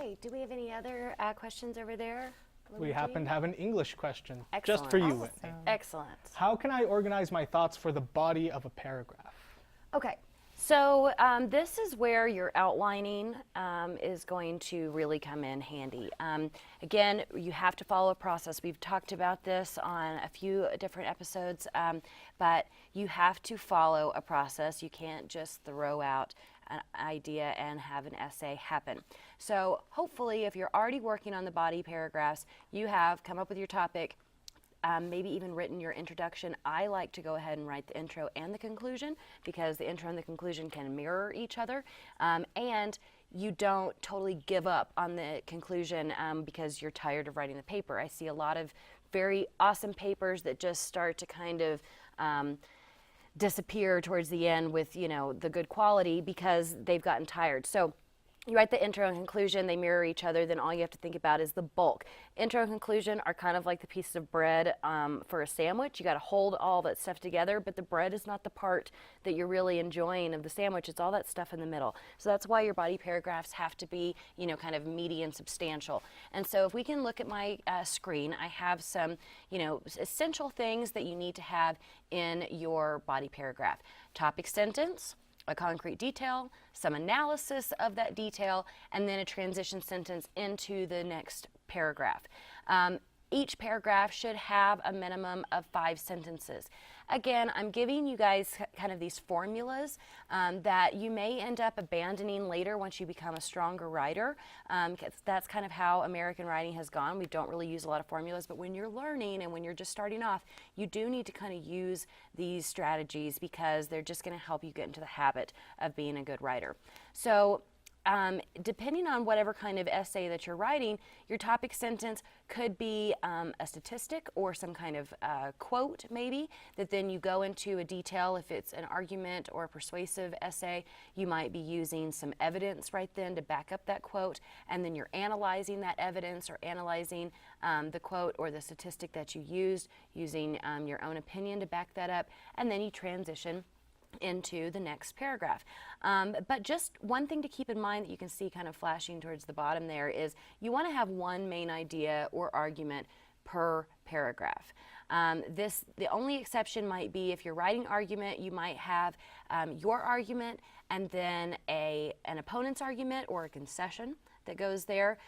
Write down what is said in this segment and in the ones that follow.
Okay, do we have any other questions over there? We happen to have an English question Excellent. just for you, Whitney. Excellent. How can I organize my thoughts for the body of a paragraph? Okay, so this is where your outlining is going to really come in handy. Again, you have to follow a process. We've talked about this on a few different episodes, but you have to follow a process. You can't just throw out an idea and have an essay happen. So hopefully, if you're already working on the body paragraphs, you have come up with your topic, maybe even written your introduction. I like to go ahead and write the intro and the conclusion because the intro and the conclusion can mirror each other, and you don't totally give up on the conclusion because you're tired of writing the paper. I see a lot of very awesome papers that just start to kind of disappear towards the end with, you know, the good quality because they've gotten tired. So you write the intro and conclusion, they mirror each other, then all you have to think about is the bulk. Intro and conclusion are kind of like the pieces of bread for a sandwich. You got to hold all that stuff together, but the bread is not the part that you're really enjoying of the sandwich. It's all that stuff in the middle. So that's why your body paragraphs have to be, you know, kind of meaty and substantial. And so if we can look at my screen, I have some, you know, essential things that you need to have in your body paragraph. Topic sentence, a concrete detail, some analysis of that detail, and then a transition sentence into the next paragraph. Each paragraph should have a minimum of 5 sentences. Again, I'm giving you guys kind of these formulas that you may end up abandoning later once you become a stronger writer. That's kind of how American writing has gone. We don't really use a lot of formulas, but when you're learning and when you're just starting off, you do need to kind of use these strategies because they're just going to help you get into the habit of being a good writer. So depending on whatever kind of essay that you're writing, your topic sentence could be a statistic or some kind of quote maybe that then you go into a detail. If it's an argument or a persuasive essay, you might be using some evidence right then to back up that quote, and then you're analyzing that evidence or analyzing the quote or the statistic that you used, using your own opinion to back that up, and then you transition into the next paragraph. But just one thing to keep in mind that you can see kind of flashing towards the bottom there is you want to have one main idea or argument per paragraph. The only exception might be if you're writing argument, you might have your argument and then an opponent's argument or a concession that goes there.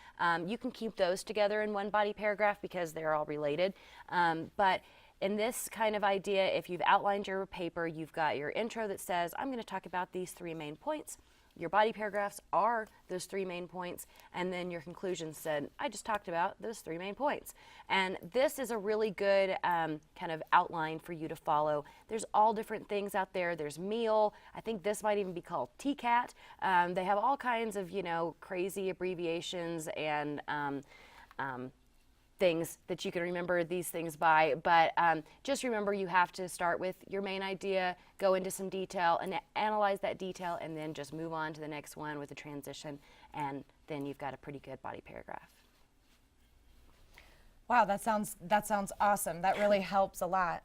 You can keep those together in one body paragraph because they're all related. But in this kind of idea, if you've outlined your paper, you've got your intro that says, I'm going to talk about these 3 main points. Your body paragraphs are those 3 main points, and then your conclusion said, I just talked about those 3 main points. And this is a really good kind of outline for you to follow. There's all different things out there. There's meal. I think this might even be called TCAT. They have all kinds of, you know, crazy abbreviations and things that you can remember these things by, but just remember you have to start with your main idea, go into some detail and analyze that detail, and then just move on to the next one with a transition, and then you've got a pretty good body paragraph. Wow, that sounds awesome. That really helps a lot.